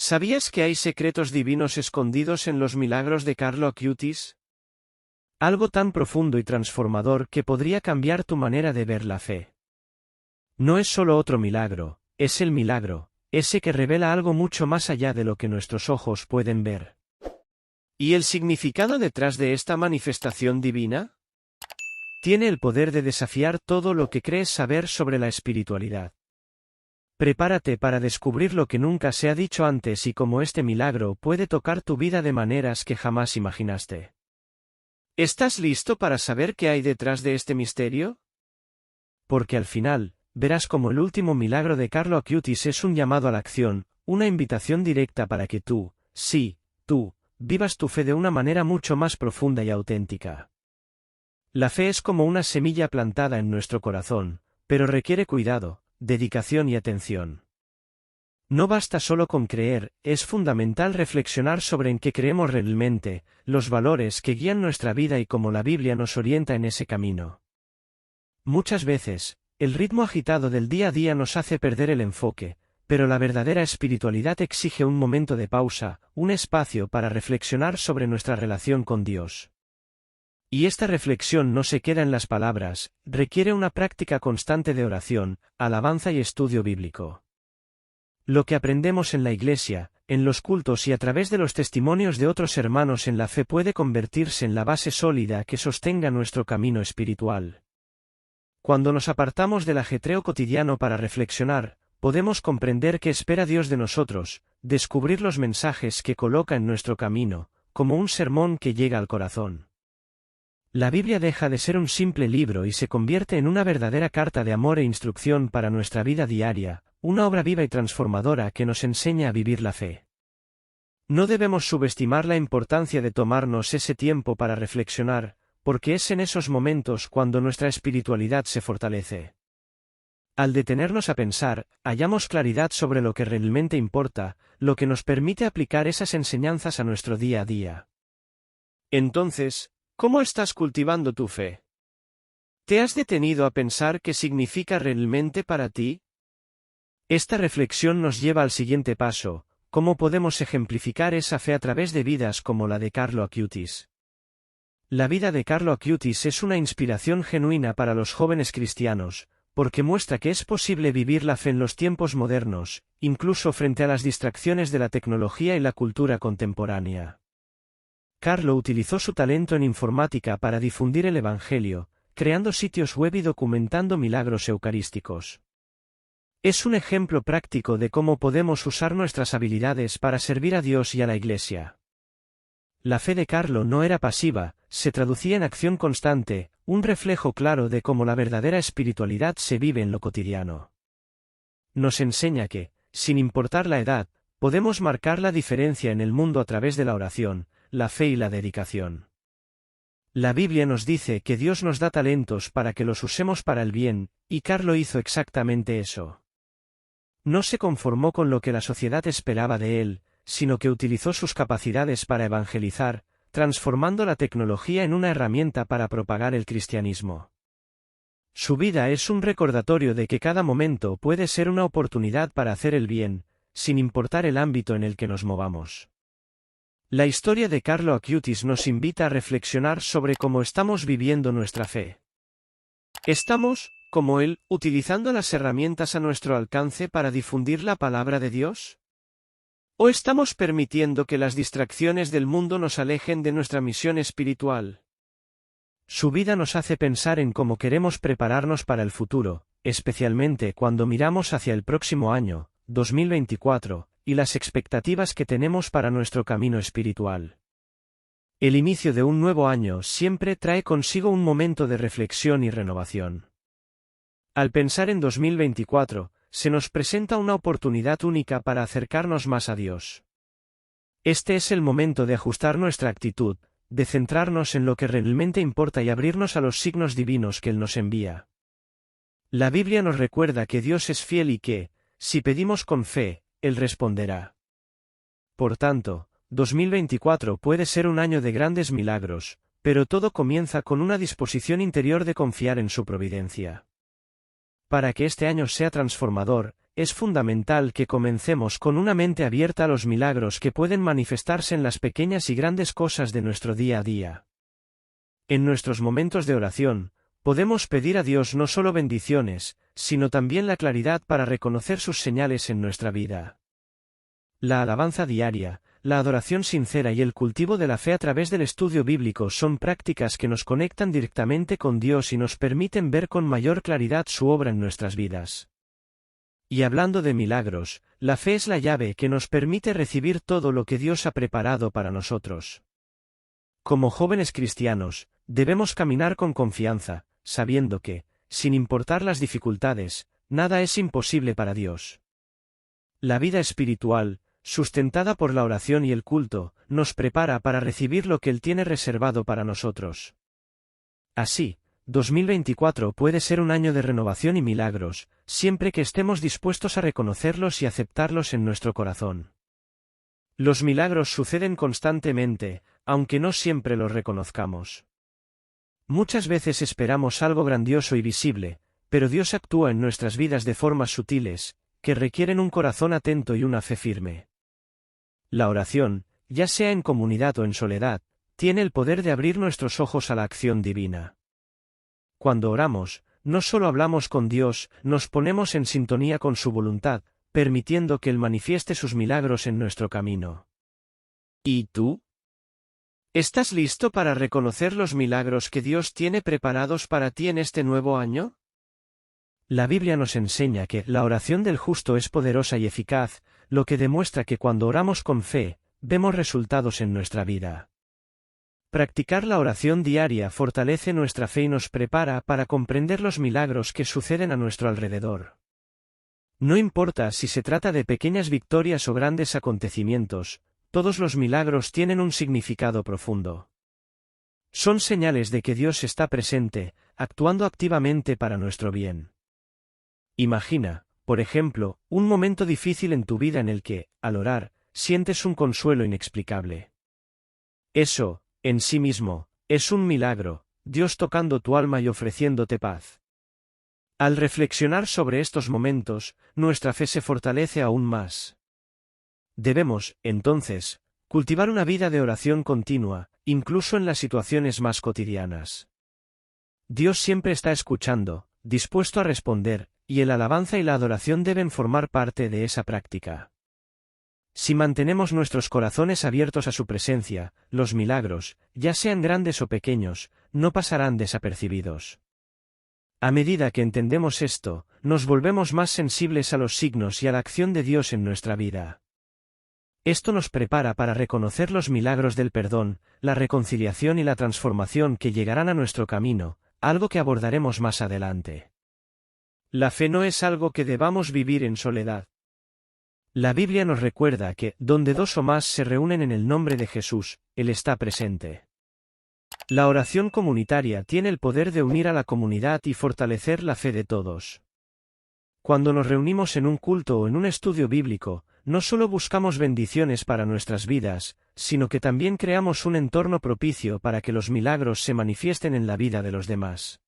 ¿Sabías que hay secretos divinos escondidos en los milagros de Carlo Acutis? Algo tan profundo y transformador que podría cambiar tu manera de ver la fe. No es solo otro milagro, es el milagro, ese que revela algo mucho más allá de lo que nuestros ojos pueden ver. ¿Y el significado detrás de esta manifestación divina? Tiene el poder de desafiar todo lo que crees saber sobre la espiritualidad. Prepárate para descubrir lo que nunca se ha dicho antes y cómo este milagro puede tocar tu vida de maneras que jamás imaginaste. ¿Estás listo para saber qué hay detrás de este misterio? Porque al final, verás cómo el último milagro de Carlo Acutis es un llamado a la acción, una invitación directa para que tú, sí, tú, vivas tu fe de una manera mucho más profunda y auténtica. La fe es como una semilla plantada en nuestro corazón, pero requiere cuidado, dedicación y atención. No basta solo con creer, es fundamental reflexionar sobre en qué creemos realmente, los valores que guían nuestra vida y cómo la Biblia nos orienta en ese camino. Muchas veces, el ritmo agitado del día a día nos hace perder el enfoque, pero la verdadera espiritualidad exige un momento de pausa, un espacio para reflexionar sobre nuestra relación con Dios. Y esta reflexión no se queda en las palabras, requiere una práctica constante de oración, alabanza y estudio bíblico. Lo que aprendemos en la Iglesia, en los cultos y a través de los testimonios de otros hermanos en la fe puede convertirse en la base sólida que sostenga nuestro camino espiritual. Cuando nos apartamos del ajetreo cotidiano para reflexionar, podemos comprender qué espera Dios de nosotros, descubrir los mensajes que coloca en nuestro camino, como un sermón que llega al corazón. La Biblia deja de ser un simple libro y se convierte en una verdadera carta de amor e instrucción para nuestra vida diaria, una obra viva y transformadora que nos enseña a vivir la fe. No debemos subestimar la importancia de tomarnos ese tiempo para reflexionar, porque es en esos momentos cuando nuestra espiritualidad se fortalece. Al detenernos a pensar, hallamos claridad sobre lo que realmente importa, lo que nos permite aplicar esas enseñanzas a nuestro día a día. Entonces, ¿cómo estás cultivando tu fe? ¿Te has detenido a pensar qué significa realmente para ti? Esta reflexión nos lleva al siguiente paso: ¿cómo podemos ejemplificar esa fe a través de vidas como la de Carlo Acutis? La vida de Carlo Acutis es una inspiración genuina para los jóvenes cristianos, porque muestra que es posible vivir la fe en los tiempos modernos, incluso frente a las distracciones de la tecnología y la cultura contemporánea. Carlo utilizó su talento en informática para difundir el Evangelio, creando sitios web y documentando milagros eucarísticos. Es un ejemplo práctico de cómo podemos usar nuestras habilidades para servir a Dios y a la Iglesia. La fe de Carlo no era pasiva, se traducía en acción constante, un reflejo claro de cómo la verdadera espiritualidad se vive en lo cotidiano. Nos enseña que, sin importar la edad, podemos marcar la diferencia en el mundo a través de la oración, la fe y la dedicación. La Biblia nos dice que Dios nos da talentos para que los usemos para el bien, y Carlo hizo exactamente eso. No se conformó con lo que la sociedad esperaba de él, sino que utilizó sus capacidades para evangelizar, transformando la tecnología en una herramienta para propagar el cristianismo. Su vida es un recordatorio de que cada momento puede ser una oportunidad para hacer el bien, sin importar el ámbito en el que nos movamos. La historia de Carlo Acutis nos invita a reflexionar sobre cómo estamos viviendo nuestra fe. ¿Estamos, como él, utilizando las herramientas a nuestro alcance para difundir la palabra de Dios? ¿O estamos permitiendo que las distracciones del mundo nos alejen de nuestra misión espiritual? Su vida nos hace pensar en cómo queremos prepararnos para el futuro, especialmente cuando miramos hacia el próximo año, 2024, y las expectativas que tenemos para nuestro camino espiritual. El inicio de un nuevo año siempre trae consigo un momento de reflexión y renovación. Al pensar en 2024, se nos presenta una oportunidad única para acercarnos más a Dios. Este es el momento de ajustar nuestra actitud, de centrarnos en lo que realmente importa y abrirnos a los signos divinos que Él nos envía. La Biblia nos recuerda que Dios es fiel y que, si pedimos con fe, Él responderá. Por tanto, 2024 puede ser un año de grandes milagros, pero todo comienza con una disposición interior de confiar en su providencia. Para que este año sea transformador, es fundamental que comencemos con una mente abierta a los milagros que pueden manifestarse en las pequeñas y grandes cosas de nuestro día a día. En nuestros momentos de oración, podemos pedir a Dios no solo bendiciones, sino también la claridad para reconocer sus señales en nuestra vida. La alabanza diaria, la adoración sincera y el cultivo de la fe a través del estudio bíblico son prácticas que nos conectan directamente con Dios y nos permiten ver con mayor claridad su obra en nuestras vidas. Y hablando de milagros, la fe es la llave que nos permite recibir todo lo que Dios ha preparado para nosotros. Como jóvenes cristianos, debemos caminar con confianza, sabiendo que, sin importar las dificultades, nada es imposible para Dios. La vida espiritual, sustentada por la oración y el culto, nos prepara para recibir lo que Él tiene reservado para nosotros. Así, 2024 puede ser un año de renovación y milagros, siempre que estemos dispuestos a reconocerlos y aceptarlos en nuestro corazón. Los milagros suceden constantemente, aunque no siempre los reconozcamos. Muchas veces esperamos algo grandioso y visible, pero Dios actúa en nuestras vidas de formas sutiles, que requieren un corazón atento y una fe firme. La oración, ya sea en comunidad o en soledad, tiene el poder de abrir nuestros ojos a la acción divina. Cuando oramos, no solo hablamos con Dios, nos ponemos en sintonía con su voluntad, permitiendo que Él manifieste sus milagros en nuestro camino. ¿Y tú? ¿Estás listo para reconocer los milagros que Dios tiene preparados para ti en este nuevo año? La Biblia nos enseña que la oración del justo es poderosa y eficaz, lo que demuestra que cuando oramos con fe, vemos resultados en nuestra vida. Practicar la oración diaria fortalece nuestra fe y nos prepara para comprender los milagros que suceden a nuestro alrededor. No importa si se trata de pequeñas victorias o grandes acontecimientos, todos los milagros tienen un significado profundo. Son señales de que Dios está presente, actuando activamente para nuestro bien. Imagina, por ejemplo, un momento difícil en tu vida en el que, al orar, sientes un consuelo inexplicable. Eso, en sí mismo, es un milagro, Dios tocando tu alma y ofreciéndote paz. Al reflexionar sobre estos momentos, nuestra fe se fortalece aún más. Debemos, entonces, cultivar una vida de oración continua, incluso en las situaciones más cotidianas. Dios siempre está escuchando, dispuesto a responder, y el alabanza y la adoración deben formar parte de esa práctica. Si mantenemos nuestros corazones abiertos a su presencia, los milagros, ya sean grandes o pequeños, no pasarán desapercibidos. A medida que entendemos esto, nos volvemos más sensibles a los signos y a la acción de Dios en nuestra vida. Esto nos prepara para reconocer los milagros del perdón, la reconciliación y la transformación que llegarán a nuestro camino, algo que abordaremos más adelante. La fe no es algo que debamos vivir en soledad. La Biblia nos recuerda que, donde dos o más se reúnen en el nombre de Jesús, Él está presente. La oración comunitaria tiene el poder de unir a la comunidad y fortalecer la fe de todos. Cuando nos reunimos en un culto o en un estudio bíblico, no solo buscamos bendiciones para nuestras vidas, sino que también creamos un entorno propicio para que los milagros se manifiesten en la vida de los demás.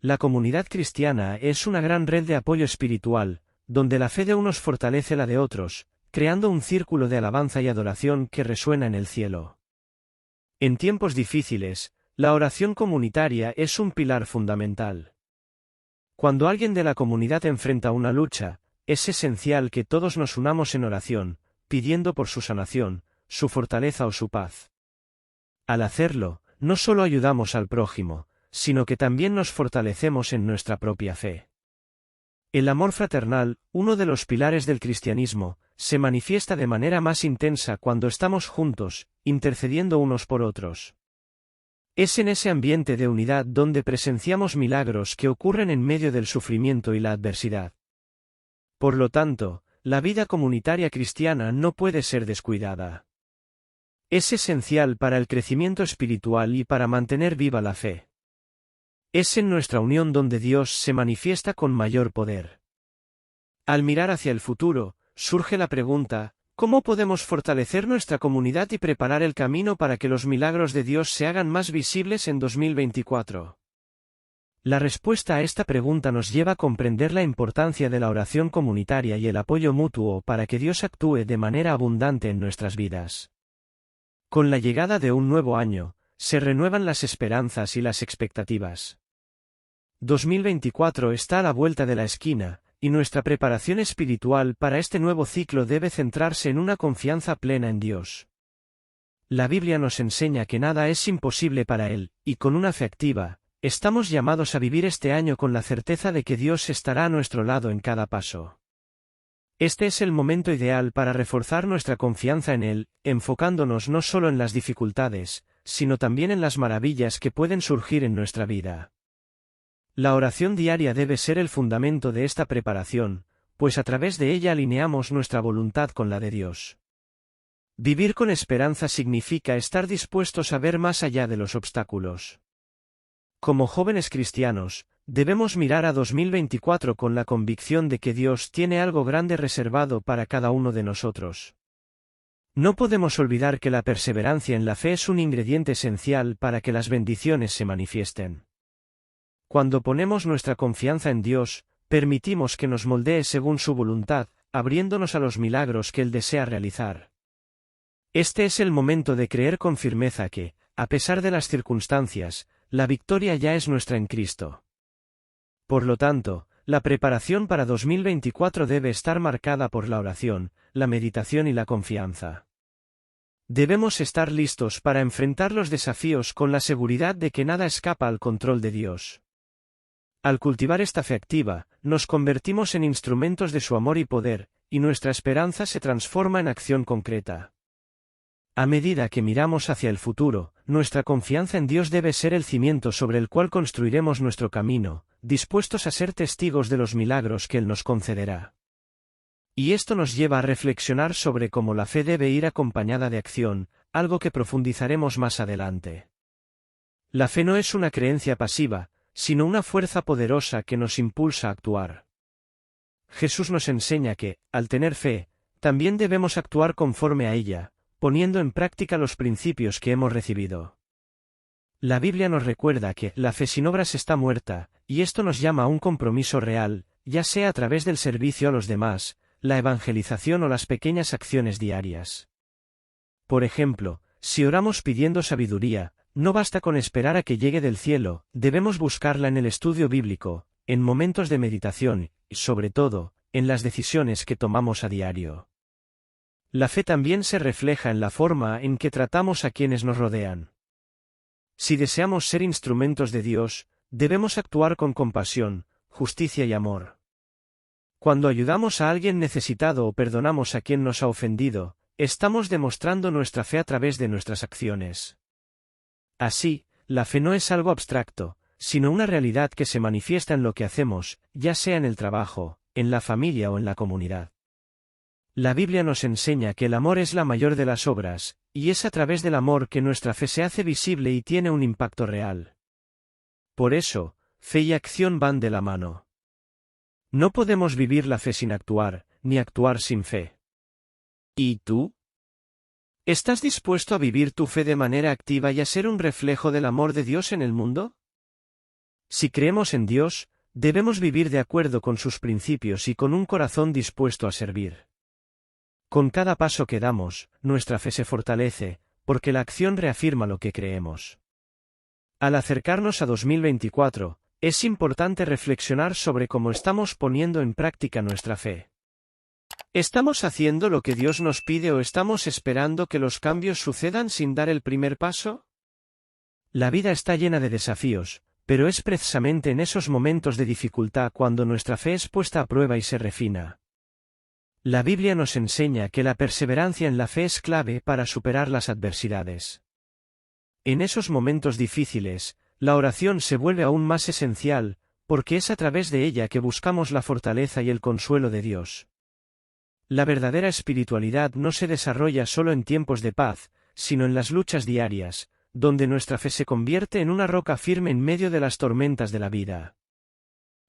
La comunidad cristiana es una gran red de apoyo espiritual, donde la fe de unos fortalece la de otros, creando un círculo de alabanza y adoración que resuena en el cielo. En tiempos difíciles, la oración comunitaria es un pilar fundamental. Cuando alguien de la comunidad enfrenta una lucha, es esencial que todos nos unamos en oración, pidiendo por su sanación, su fortaleza o su paz. Al hacerlo, no solo ayudamos al prójimo, sino que también nos fortalecemos en nuestra propia fe. El amor fraternal, uno de los pilares del cristianismo, se manifiesta de manera más intensa cuando estamos juntos, intercediendo unos por otros. Es en ese ambiente de unidad donde presenciamos milagros que ocurren en medio del sufrimiento y la adversidad. Por lo tanto, la vida comunitaria cristiana no puede ser descuidada. Es esencial para el crecimiento espiritual y para mantener viva la fe. Es en nuestra unión donde Dios se manifiesta con mayor poder. Al mirar hacia el futuro, surge la pregunta, ¿cómo podemos fortalecer nuestra comunidad y preparar el camino para que los milagros de Dios se hagan más visibles en 2024? La respuesta a esta pregunta nos lleva a comprender la importancia de la oración comunitaria y el apoyo mutuo para que Dios actúe de manera abundante en nuestras vidas. Con la llegada de un nuevo año, se renuevan las esperanzas y las expectativas. 2024 está a la vuelta de la esquina, y nuestra preparación espiritual para este nuevo ciclo debe centrarse en una confianza plena en Dios. La Biblia nos enseña que nada es imposible para Él, y con una fe activa, estamos llamados a vivir este año con la certeza de que Dios estará a nuestro lado en cada paso. Este es el momento ideal para reforzar nuestra confianza en Él, enfocándonos no solo en las dificultades, sino también en las maravillas que pueden surgir en nuestra vida. La oración diaria debe ser el fundamento de esta preparación, pues a través de ella alineamos nuestra voluntad con la de Dios. Vivir con esperanza significa estar dispuestos a ver más allá de los obstáculos. Como jóvenes cristianos, debemos mirar a 2024 con la convicción de que Dios tiene algo grande reservado para cada uno de nosotros. No podemos olvidar que la perseverancia en la fe es un ingrediente esencial para que las bendiciones se manifiesten. Cuando ponemos nuestra confianza en Dios, permitimos que nos moldee según su voluntad, abriéndonos a los milagros que Él desea realizar. Este es el momento de creer con firmeza que, a pesar de las circunstancias, la victoria ya es nuestra en Cristo. Por lo tanto, la preparación para 2024 debe estar marcada por la oración, la meditación y la confianza. Debemos estar listos para enfrentar los desafíos con la seguridad de que nada escapa al control de Dios. Al cultivar esta fe activa, nos convertimos en instrumentos de su amor y poder, y nuestra esperanza se transforma en acción concreta. A medida que miramos hacia el futuro, nuestra confianza en Dios debe ser el cimiento sobre el cual construiremos nuestro camino, dispuestos a ser testigos de los milagros que Él nos concederá. Y esto nos lleva a reflexionar sobre cómo la fe debe ir acompañada de acción, algo que profundizaremos más adelante. La fe no es una creencia pasiva, sino una fuerza poderosa que nos impulsa a actuar. Jesús nos enseña que, al tener fe, también debemos actuar conforme a ella, poniendo en práctica los principios que hemos recibido. La Biblia nos recuerda que la fe sin obras está muerta, y esto nos llama a un compromiso real, ya sea a través del servicio a los demás, la evangelización o las pequeñas acciones diarias. Por ejemplo, si oramos pidiendo sabiduría, no basta con esperar a que llegue del cielo, debemos buscarla en el estudio bíblico, en momentos de meditación, y sobre todo, en las decisiones que tomamos a diario. La fe también se refleja en la forma en que tratamos a quienes nos rodean. Si deseamos ser instrumentos de Dios, debemos actuar con compasión, justicia y amor. Cuando ayudamos a alguien necesitado o perdonamos a quien nos ha ofendido, estamos demostrando nuestra fe a través de nuestras acciones. Así, la fe no es algo abstracto, sino una realidad que se manifiesta en lo que hacemos, ya sea en el trabajo, en la familia o en la comunidad. La Biblia nos enseña que el amor es la mayor de las obras, y es a través del amor que nuestra fe se hace visible y tiene un impacto real. Por eso, fe y acción van de la mano. No podemos vivir la fe sin actuar, ni actuar sin fe. ¿Y tú? ¿Estás dispuesto a vivir tu fe de manera activa y a ser un reflejo del amor de Dios en el mundo? Si creemos en Dios, debemos vivir de acuerdo con sus principios y con un corazón dispuesto a servir. Con cada paso que damos, nuestra fe se fortalece, porque la acción reafirma lo que creemos. Al acercarnos a 2024, es importante reflexionar sobre cómo estamos poniendo en práctica nuestra fe. ¿Estamos haciendo lo que Dios nos pide o estamos esperando que los cambios sucedan sin dar el primer paso? La vida está llena de desafíos, pero es precisamente en esos momentos de dificultad cuando nuestra fe es puesta a prueba y se refina. La Biblia nos enseña que la perseverancia en la fe es clave para superar las adversidades. En esos momentos difíciles, la oración se vuelve aún más esencial, porque es a través de ella que buscamos la fortaleza y el consuelo de Dios. La verdadera espiritualidad no se desarrolla solo en tiempos de paz, sino en las luchas diarias, donde nuestra fe se convierte en una roca firme en medio de las tormentas de la vida.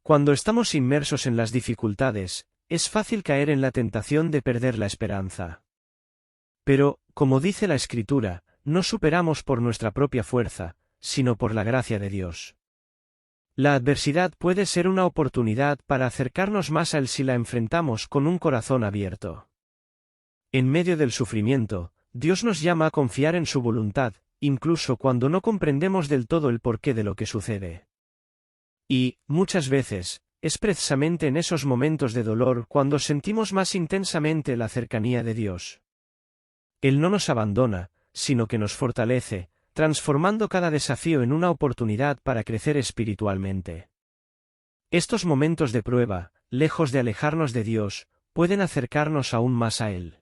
Cuando estamos inmersos en las dificultades, es fácil caer en la tentación de perder la esperanza. Pero, como dice la Escritura, no superamos por nuestra propia fuerza, sino por la gracia de Dios. La adversidad puede ser una oportunidad para acercarnos más a Él si la enfrentamos con un corazón abierto. En medio del sufrimiento, Dios nos llama a confiar en su voluntad, incluso cuando no comprendemos del todo el porqué de lo que sucede. Y, muchas veces, es precisamente en esos momentos de dolor cuando sentimos más intensamente la cercanía de Dios. Él no nos abandona, sino que nos fortalece, transformando cada desafío en una oportunidad para crecer espiritualmente. Estos momentos de prueba, lejos de alejarnos de Dios, pueden acercarnos aún más a Él.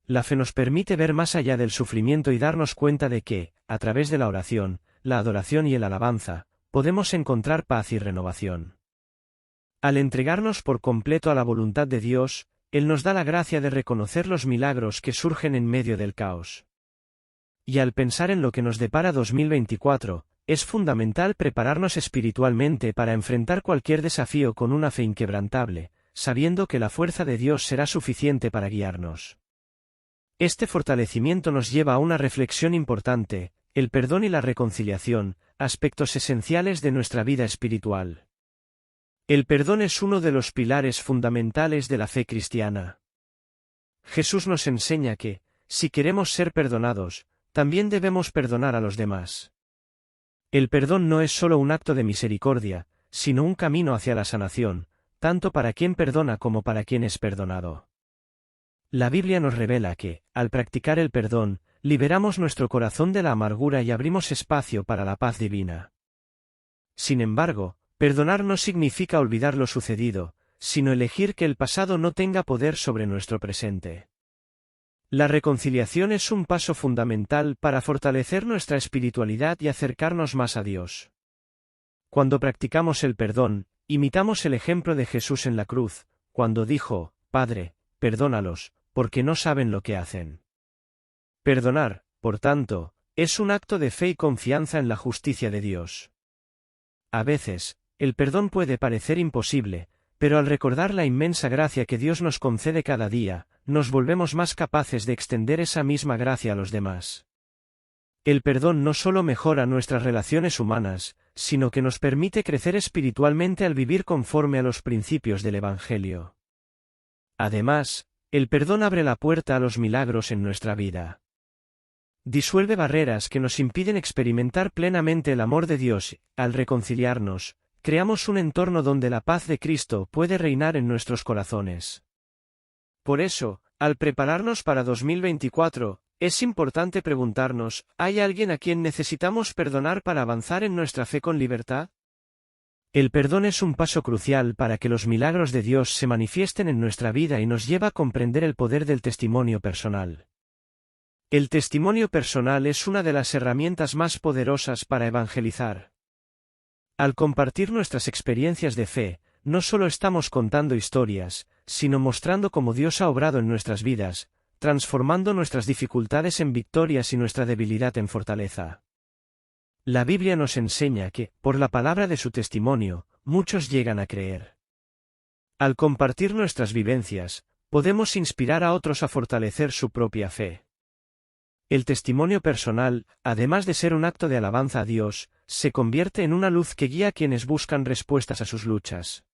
La fe nos permite ver más allá del sufrimiento y darnos cuenta de que, a través de la oración, la adoración y el alabanza, podemos encontrar paz y renovación. Al entregarnos por completo a la voluntad de Dios, Él nos da la gracia de reconocer los milagros que surgen en medio del caos. Y al pensar en lo que nos depara 2024, es fundamental prepararnos espiritualmente para enfrentar cualquier desafío con una fe inquebrantable, sabiendo que la fuerza de Dios será suficiente para guiarnos. Este fortalecimiento nos lleva a una reflexión importante: el perdón y la reconciliación, aspectos esenciales de nuestra vida espiritual. El perdón es uno de los pilares fundamentales de la fe cristiana. Jesús nos enseña que, si queremos ser perdonados, también debemos perdonar a los demás. El perdón no es solo un acto de misericordia, sino un camino hacia la sanación, tanto para quien perdona como para quien es perdonado. La Biblia nos revela que, al practicar el perdón, liberamos nuestro corazón de la amargura y abrimos espacio para la paz divina. Sin embargo, perdonar no significa olvidar lo sucedido, sino elegir que el pasado no tenga poder sobre nuestro presente. La reconciliación es un paso fundamental para fortalecer nuestra espiritualidad y acercarnos más a Dios. Cuando practicamos el perdón, imitamos el ejemplo de Jesús en la cruz, cuando dijo: Padre, perdónalos, porque no saben lo que hacen. Perdonar, por tanto, es un acto de fe y confianza en la justicia de Dios. A veces, el perdón puede parecer imposible, pero al recordar la inmensa gracia que Dios nos concede cada día, nos volvemos más capaces de extender esa misma gracia a los demás. El perdón no solo mejora nuestras relaciones humanas, sino que nos permite crecer espiritualmente al vivir conforme a los principios del Evangelio. Además, el perdón abre la puerta a los milagros en nuestra vida. Disuelve barreras que nos impiden experimentar plenamente el amor de Dios. Al reconciliarnos, creamos un entorno donde la paz de Cristo puede reinar en nuestros corazones. Por eso, al prepararnos para 2024, es importante preguntarnos: ¿hay alguien a quien necesitamos perdonar para avanzar en nuestra fe con libertad? El perdón es un paso crucial para que los milagros de Dios se manifiesten en nuestra vida y nos lleva a comprender el poder del testimonio personal. El testimonio personal es una de las herramientas más poderosas para evangelizar. Al compartir nuestras experiencias de fe, no solo estamos contando historias, sino mostrando cómo Dios ha obrado en nuestras vidas, transformando nuestras dificultades en victorias y nuestra debilidad en fortaleza. La Biblia nos enseña que, por la palabra de su testimonio, muchos llegan a creer. Al compartir nuestras vivencias, podemos inspirar a otros a fortalecer su propia fe. El testimonio personal, además de ser un acto de alabanza a Dios, se convierte en una luz que guía a quienes buscan respuestas a sus luchas.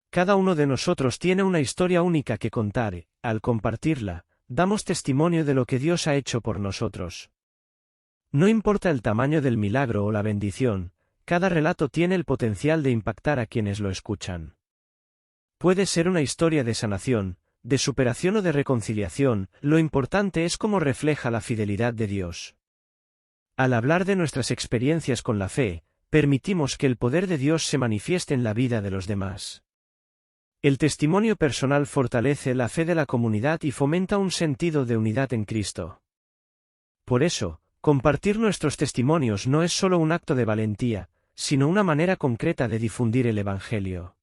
Cada uno de nosotros tiene una historia única que contar y, al compartirla, damos testimonio de lo que Dios ha hecho por nosotros. No importa el tamaño del milagro o la bendición, cada relato tiene el potencial de impactar a quienes lo escuchan. Puede ser una historia de sanación, de superación o de reconciliación, lo importante es cómo refleja la fidelidad de Dios. Al hablar de nuestras experiencias con la fe, permitimos que el poder de Dios se manifieste en la vida de los demás. El testimonio personal fortalece la fe de la comunidad y fomenta un sentido de unidad en Cristo. Por eso, compartir nuestros testimonios no es solo un acto de valentía, sino una manera concreta de difundir el Evangelio.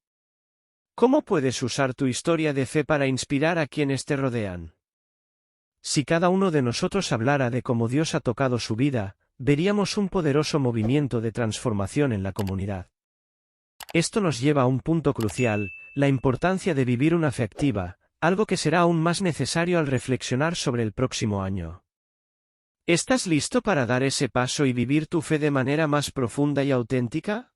¿Cómo puedes usar tu historia de fe para inspirar a quienes te rodean? Si cada uno de nosotros hablara de cómo Dios ha tocado su vida, veríamos un poderoso movimiento de transformación en la comunidad. Esto nos lleva a un punto crucial: la importancia de vivir una fe activa, algo que será aún más necesario al reflexionar sobre el próximo año. ¿Estás listo para dar ese paso y vivir tu fe de manera más profunda y auténtica?